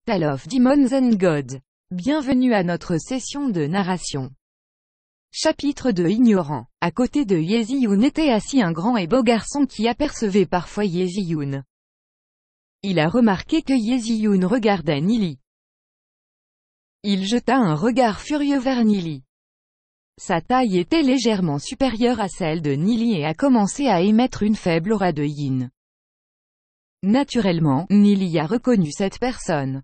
Tale of Demons and Gods. Bienvenue à notre session de narration. Chapitre 2. Ignorant. À côté de Ye-Ziyun était assis un grand et beau garçon qui apercevait parfois Ye-Ziyun. Il a remarqué que Ye-Ziyun regardait Nili. Il jeta un regard furieux vers Nili. Sa taille était légèrement supérieure à celle de Nili et a commencé à émettre une faible aura de yin. Naturellement, Nili a reconnu cette personne.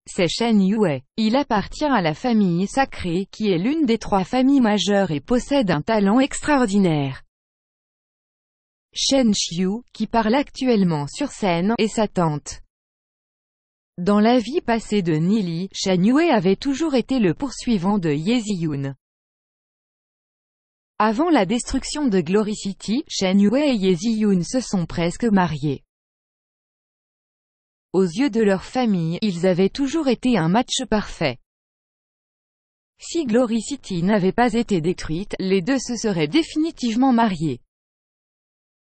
C'est Shen Yue. Il appartient à la famille sacrée, qui est l'une des 3 familles majeures et possède un talent extraordinaire. Shen Xiu, qui parle actuellement sur scène, est sa tante. Dans la vie passée de Nili, Shen Yue avait toujours été le poursuivant de Ye-Ziyun. Avant la destruction de Glory City, Shen Yue et Ye-Ziyun se sont presque mariés. Aux yeux de leur famille, ils avaient toujours été un match parfait. Si Glory City n'avait pas été détruite, les deux se seraient définitivement mariés.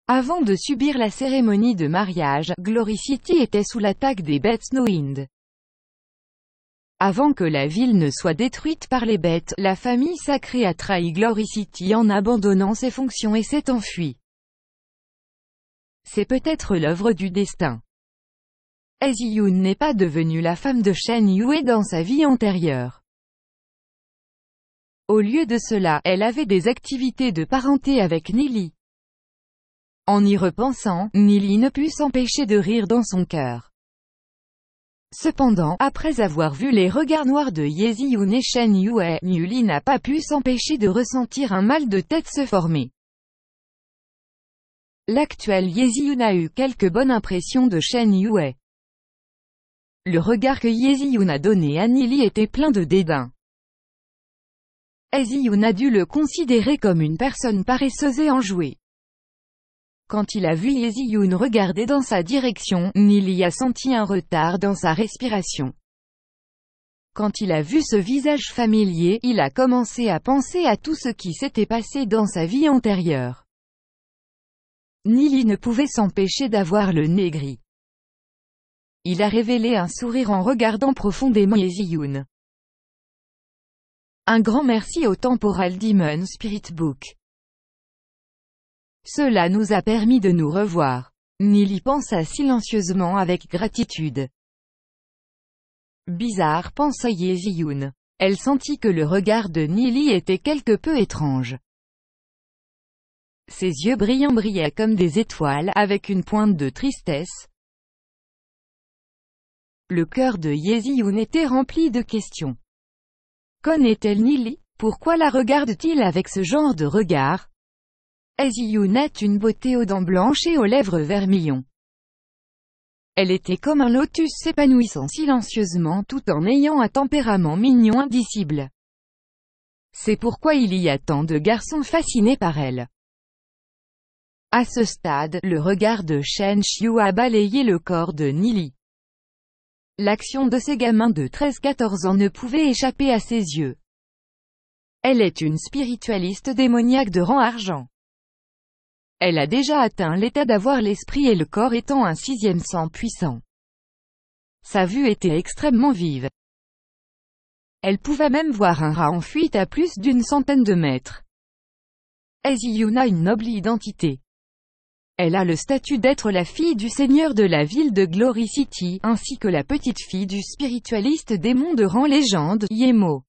Avant de subir la cérémonie de mariage, Glory City était sous l'attaque des bêtes Snowind. Avant que la ville ne soit détruite par les bêtes, la famille sacrée a trahi Glory City en abandonnant ses fonctions et s'est enfuie. C'est peut-être l'œuvre du destin. Ye-Ziyun n'est pas devenue la femme de Shen Yue dans sa vie antérieure. Au lieu de cela, elle avait des activités de parenté avec Nili. En y repensant, Nili ne put s'empêcher de rire dans son cœur. Cependant, après avoir vu les regards noirs de Ye-Ziyun et Shen Yue, Nili n'a pas pu s'empêcher de ressentir un mal de tête se former. L'actuel Ye-Ziyun a eu quelques bonnes impressions de Shen Yue. Le regard que Ye-Ziyun a donné à Nili était plein de dédain. Ye-Ziyun a dû le considérer comme une personne paresseuse et enjouée. Quand il a vu Ye-Ziyun regarder dans sa direction, Nili a senti un retard dans sa respiration. Quand il a vu ce visage familier, il a commencé à penser à tout ce qui s'était passé dans sa vie antérieure. Nili ne pouvait s'empêcher d'avoir le nez gris. Il a révélé un sourire en regardant profondément Ye-Ziyun. Un grand merci au Temporal Demon Spirit Book. Cela nous a permis de nous revoir. Nili pensa silencieusement avec gratitude. Bizarre, pensa Ye-Ziyun. Elle sentit que le regard de Nili était quelque peu étrange. Ses yeux brillants brillaient comme des étoiles, avec une pointe de tristesse. Le cœur de Ye-Ziyun était rempli de questions. Connaît-elle Nili? Pourquoi la regarde-t-il avec ce genre de regard? Ye-Ziyun a une beauté aux dents blanches et aux lèvres vermillon. Elle était comme un lotus s'épanouissant silencieusement tout en ayant un tempérament mignon indicible. C'est pourquoi il y a tant de garçons fascinés par elle. À ce stade, le regard de Shen Xiu a balayé le corps de Nili. L'action de ces gamins de 13-14 ans ne pouvait échapper à ses yeux. Elle est une spiritualiste démoniaque de rang argent. Elle a déjà atteint l'état d'avoir l'esprit et le corps étant un 6e sang puissant. Sa vue était extrêmement vive. Elle pouvait même voir un rat en fuite à plus d'une centaine de mètres. Ye-Ziyun a une noble identité. Elle a le statut d'être la fille du seigneur de la ville de Glory City, ainsi que la petite fille du spiritualiste démon de rang légende, Yemo.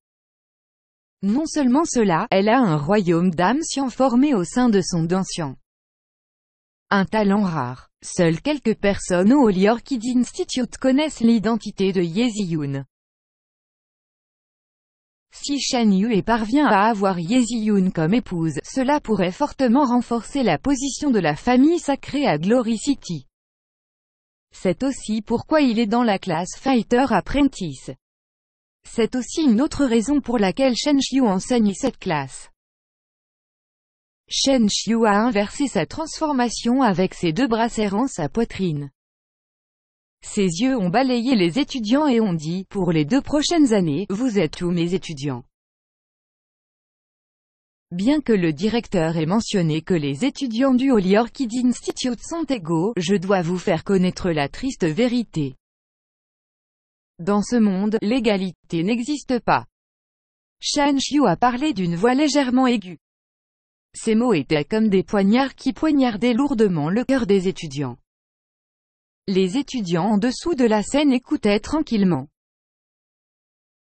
Non seulement cela, elle a un royaume d'âmes scients formé au sein de son dansien. Un talent rare. Seules quelques personnes au Holy Orchid Institute connaissent l'identité de Ye-Ziyun. Si Shen Yue parvient à avoir Ye-Ziyun comme épouse, cela pourrait fortement renforcer la position de la famille sacrée à Glory City. C'est aussi pourquoi il est dans la classe Fighter Apprentice. C'est aussi une autre raison pour laquelle Shen Xiu enseigne cette classe. Shen Xiu a inversé sa transformation avec ses 2 bras serrant sa poitrine. Ses yeux ont balayé les étudiants et ont dit, pour les 2 prochaines années, vous êtes tous mes étudiants. Bien que le directeur ait mentionné que les étudiants du Holy Orchid Institute sont égaux, je dois vous faire connaître la triste vérité. Dans ce monde, l'égalité n'existe pas. Shen Xiu a parlé d'une voix légèrement aiguë. Ces mots étaient comme des poignards qui poignardaient lourdement le cœur des étudiants. Les étudiants en dessous de la scène écoutaient tranquillement.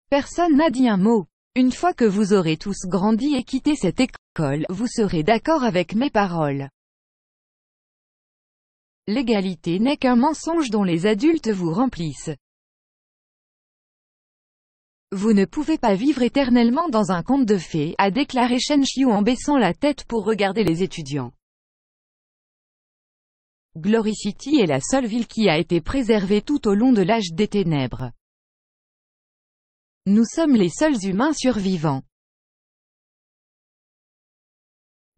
Personne n'a dit un mot. Une fois que vous aurez tous grandi et quitté cette école, vous serez d'accord avec mes paroles. L'égalité n'est qu'un mensonge dont les adultes vous remplissent. Vous ne pouvez pas vivre éternellement dans un conte de fées, a déclaré Shen Xiu en baissant la tête pour regarder les étudiants. Glory City est la seule ville qui a été préservée tout au long de l'âge des ténèbres. Nous sommes les seuls humains survivants.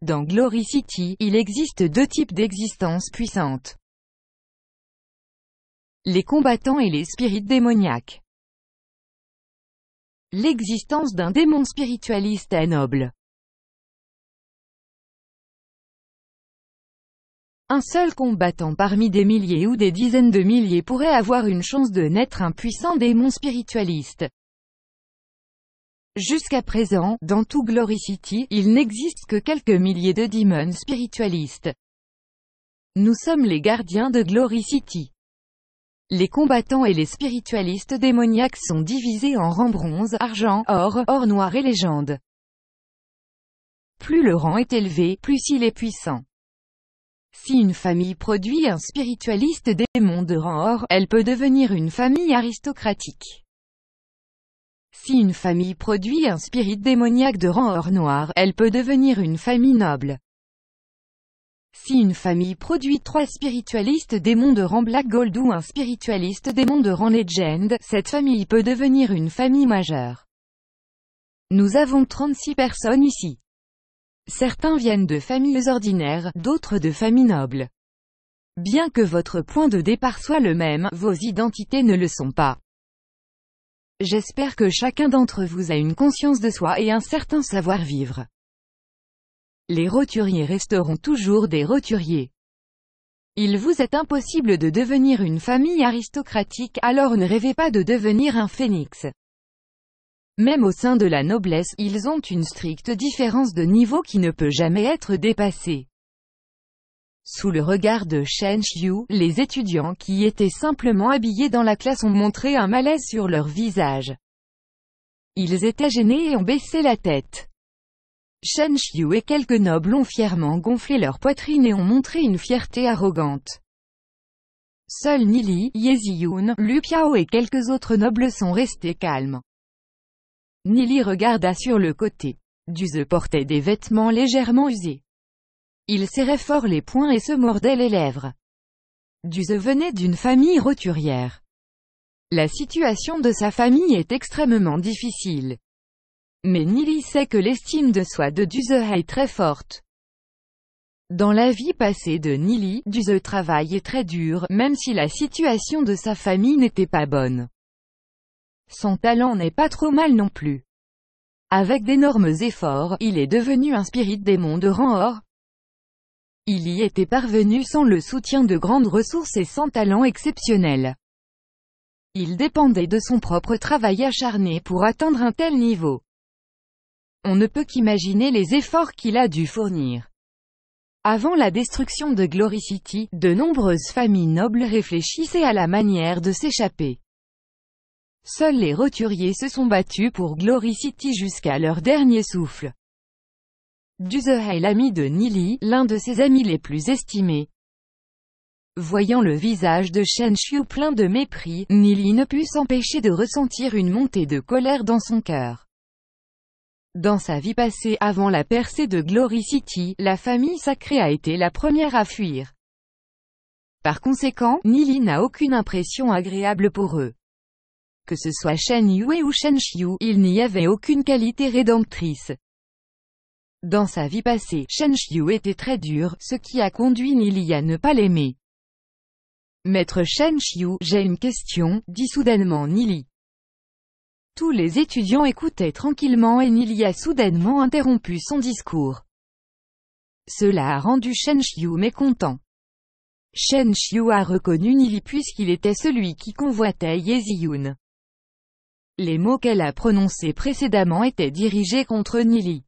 Dans Glory City, il existe deux types d'existences puissantes. Les combattants et les spirites démoniaques. L'existence d'un démon spiritualiste est noble. Un seul combattant parmi des milliers ou des dizaines de milliers pourrait avoir une chance de naître un puissant démon spiritualiste. Jusqu'à présent, dans tout Glory City, il n'existe que quelques milliers de démons spiritualistes. Nous sommes les gardiens de Glory City. Les combattants et les spiritualistes démoniaques sont divisés en rangs bronze, argent, or, or noir et légende. Plus le rang est élevé, plus il est puissant. Si une famille produit un spiritualiste démon de rang or, elle peut devenir une famille aristocratique. Si une famille produit un spirit démoniaque de rang or noir, elle peut devenir une famille noble. Si une famille produit 3 spiritualistes démons de rang Black Gold ou un spiritualiste démon de rang Legend, cette famille peut devenir une famille majeure. Nous avons 36 personnes ici. Certains viennent de familles ordinaires, d'autres de familles nobles. Bien que votre point de départ soit le même, vos identités ne le sont pas. J'espère que chacun d'entre vous a une conscience de soi et un certain savoir-vivre. Les roturiers resteront toujours des roturiers. Il vous est impossible de devenir une famille aristocratique, alors ne rêvez pas de devenir un phénix. Même au sein de la noblesse, ils ont une stricte différence de niveau qui ne peut jamais être dépassée. Sous le regard de Shen Xiu, les étudiants qui étaient simplement habillés dans la classe ont montré un malaise sur leur visage. Ils étaient gênés et ont baissé la tête. Shen Xiu et quelques nobles ont fièrement gonflé leur poitrine et ont montré une fierté arrogante. Seuls Nili, Yeziyun, Lu Piao et quelques autres nobles sont restés calmes. Nili regarda sur le côté. Duze portait des vêtements légèrement usés. Il serrait fort les poings et se mordait les lèvres. Duze venait d'une famille roturière. La situation de sa famille est extrêmement difficile. Mais Nili sait que l'estime de soi de Duze est très forte. Dans la vie passée de Nili, Duze travaillait très dur, même si la situation de sa famille n'était pas bonne. Son talent n'est pas trop mal non plus. Avec d'énormes efforts, il est devenu un spirit démon de rang or. Il y était parvenu sans le soutien de grandes ressources et sans talent exceptionnel. Il dépendait de son propre travail acharné pour atteindre un tel niveau. On ne peut qu'imaginer les efforts qu'il a dû fournir. Avant la destruction de Glory City, de nombreuses familles nobles réfléchissaient à la manière de s'échapper. Seuls les roturiers se sont battus pour Glory City jusqu'à leur dernier souffle. Duze est l'ami de Nili, l'un de ses amis les plus estimés. Voyant le visage de Shen Xiu plein de mépris, Nili ne put s'empêcher de ressentir une montée de colère dans son cœur. Dans sa vie passée, avant la percée de Glory City, la famille sacrée a été la première à fuir. Par conséquent, Nili n'a aucune impression agréable pour eux. Que ce soit Shen Yue ou Shen Xiu, il n'y avait aucune qualité rédemptrice. Dans sa vie passée, Shen Xiu était très dur, ce qui a conduit Nili à ne pas l'aimer. Maître Shen Xiu, j'ai une question, dit soudainement Nili. Tous les étudiants écoutaient tranquillement et Nili a soudainement interrompu son discours. Cela a rendu Shen Xiu mécontent. Shen Xiu a reconnu Nili puisqu'il était celui qui convoitait Yeziyun. Les mots qu'elle a prononcés précédemment étaient dirigés contre Nili.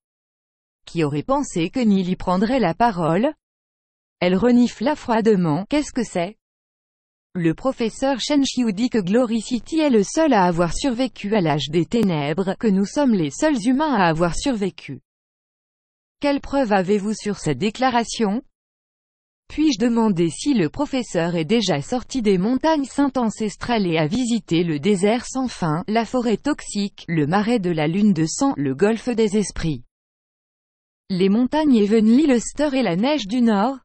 Qui aurait pensé que Nili prendrait la parole? Elle renifla froidement. Qu'est-ce que c'est? Le professeur Shenxiu dit que Glory City est le seul à avoir survécu à l'âge des ténèbres, que nous sommes les seuls humains à avoir survécu. Quelle preuve avez-vous sur cette déclaration? Puis-je demander si le professeur est déjà sorti des montagnes saintes ancestrales et a visité le désert sans fin, la forêt toxique, le marais de la lune de sang, le golfe des esprits, les montagnes Evenly-Luster et la neige du Nord?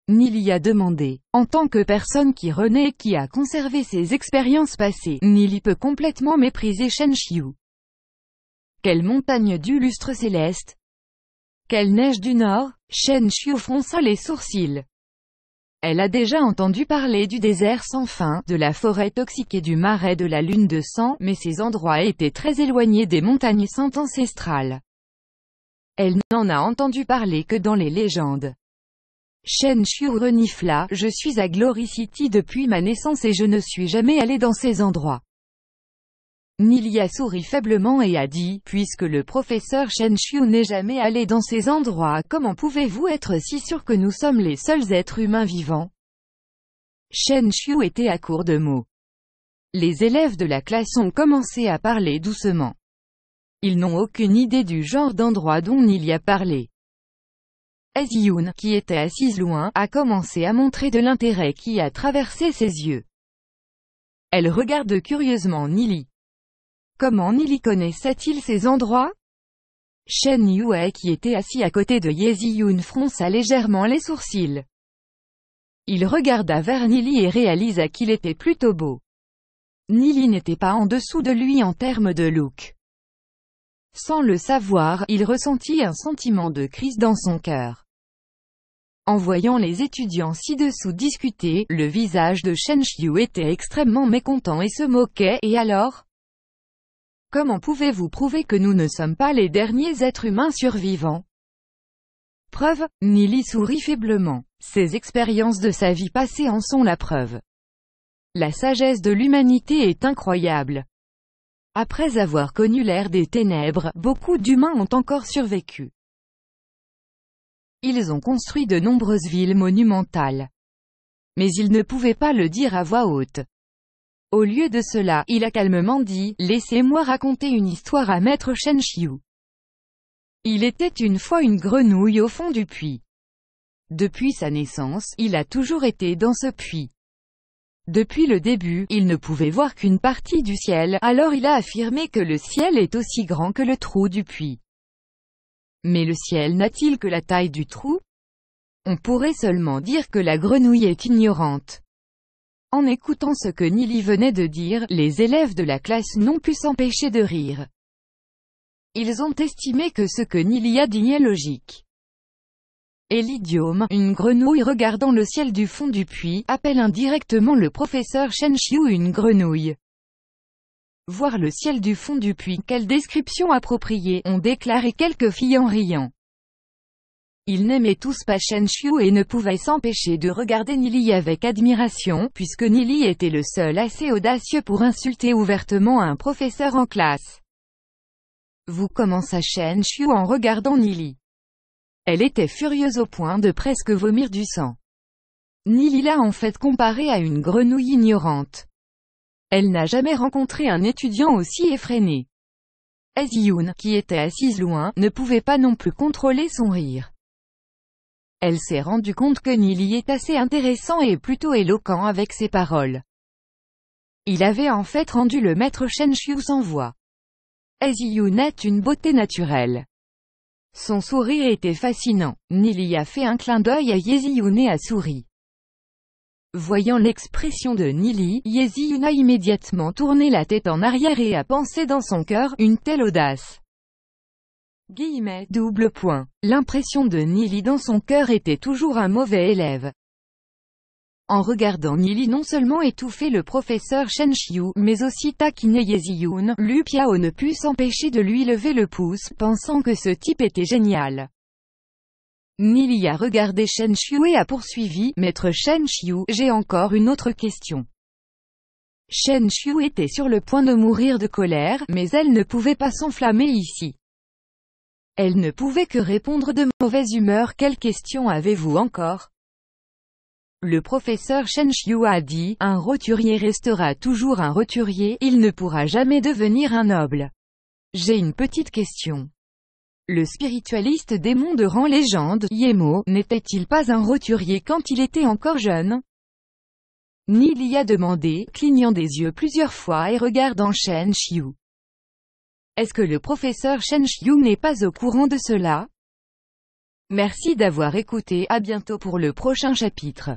Nili a demandé. En tant que personne qui renaît et qui a conservé ses expériences passées, Nili peut complètement mépriser Shenxiu. Quelle montagne du lustre céleste? Quelle neige du Nord? Shenxiu fronça les sourcils. Elle a déjà entendu parler du désert sans fin, de la forêt toxique et du marais de la lune de sang, mais ces endroits étaient très éloignés des montagnes saintes ancestrales. Elle n'en a entendu parler que dans les légendes. Shenxiu renifla. Je suis à Glory City depuis ma naissance et je ne suis jamais allé dans ces endroits. Nili a souri faiblement et a dit, puisque le professeur Shenxiu n'est jamais allé dans ces endroits, comment pouvez-vous être si sûr que nous sommes les seuls êtres humains vivants? Shenxiu était à court de mots. Les élèves de la classe ont commencé à parler doucement. Ils n'ont aucune idée du genre d'endroit dont Nili a parlé. Ezioun, qui était assise loin, a commencé à montrer de l'intérêt qui a traversé ses yeux. Elle regarde curieusement Nili. Comment Nili connaissait-il ces endroits? Shen Yue, qui était assis à côté de Ezioun, fronça légèrement les sourcils. Il regarda vers Nili et réalisa qu'il était plutôt beau. Nili n'était pas en dessous de lui en termes de look. Sans le savoir, il ressentit un sentiment de crise dans son cœur. En voyant les étudiants ci-dessous discuter, le visage de Shenxiu était extrêmement mécontent et se moquait. Et alors? Comment pouvez-vous prouver que nous ne sommes pas les derniers êtres humains survivants? Preuve? Nili sourit faiblement. Ses expériences de sa vie passée en sont la preuve. La sagesse de l'humanité est incroyable. Après avoir connu l'ère des ténèbres, beaucoup d'humains ont encore survécu. Ils ont construit de nombreuses villes monumentales. Mais ils ne pouvaient pas le dire à voix haute. Au lieu de cela, il a calmement dit, « Laissez-moi raconter une histoire à Maître Shenxiu. Il était une fois une grenouille au fond du puits. Depuis sa naissance, il a toujours été dans ce puits. Depuis le début, il ne pouvait voir qu'une partie du ciel, alors il a affirmé que le ciel est aussi grand que le trou du puits. Mais le ciel n'a-t-il que la taille du trou? On pourrait seulement dire que la grenouille est ignorante. » En écoutant ce que Nili venait de dire, les élèves de la classe n'ont pu s'empêcher de rire. Ils ont estimé que ce que Nili a dit est logique. Et l'idiome, une grenouille regardant le ciel du fond du puits, appelle indirectement le professeur Shenxiu une grenouille. Voir le ciel du fond du puits, quelle description appropriée, ont déclaré quelques filles en riant. Ils n'aimaient tous pas Shenxiu et ne pouvaient s'empêcher de regarder Nili avec admiration, puisque Nili était le seul assez audacieux pour insulter ouvertement un professeur en classe. Vous commença Shenxiu en regardant Nili. Elle était furieuse au point de presque vomir du sang. Nili l'a en fait comparée à une grenouille ignorante. Elle n'a jamais rencontré un étudiant aussi effréné. Ezioun, qui était assise loin, ne pouvait pas non plus contrôler son rire. Elle s'est rendue compte que Nili est assez intéressant et plutôt éloquent avec ses paroles. Il avait en fait rendu le maître Shenxiu sans voix. Ezioun est une beauté naturelle. Son sourire était fascinant. Nili a fait un clin d'œil à Ezioun et a souri. Voyant l'expression de Nili, Ezioun a immédiatement tourné la tête en arrière et a pensé dans son cœur, une telle audace. Double point. L'impression de Nili dans son cœur était toujours un mauvais élève. En regardant Nili non seulement étouffer le professeur Shenxiu, mais aussi taquiner Ezioun, Lu Piao ne put s'empêcher de lui lever le pouce, pensant que ce type était génial. Nili a regardé Shenxiu et a poursuivi, Maître Shenxiu, j'ai encore une autre question. Shen Xiu était sur le point de mourir de colère, mais elle ne pouvait pas s'enflammer ici. Elle ne pouvait que répondre de mauvaise humeur. Quelle question avez-vous encore? Le professeur Shen Xiu a dit, un roturier restera toujours un roturier, il ne pourra jamais devenir un noble. J'ai une petite question. Le spiritualiste démon de rang légende, Yemo, n'était-il pas un roturier quand il était encore jeune? Ni l'y a demandé, clignant des yeux plusieurs fois et regardant Shen Xiu. Est-ce que le professeur Shen Xiu n'est pas au courant de cela? Merci d'avoir écouté, à bientôt pour le prochain chapitre.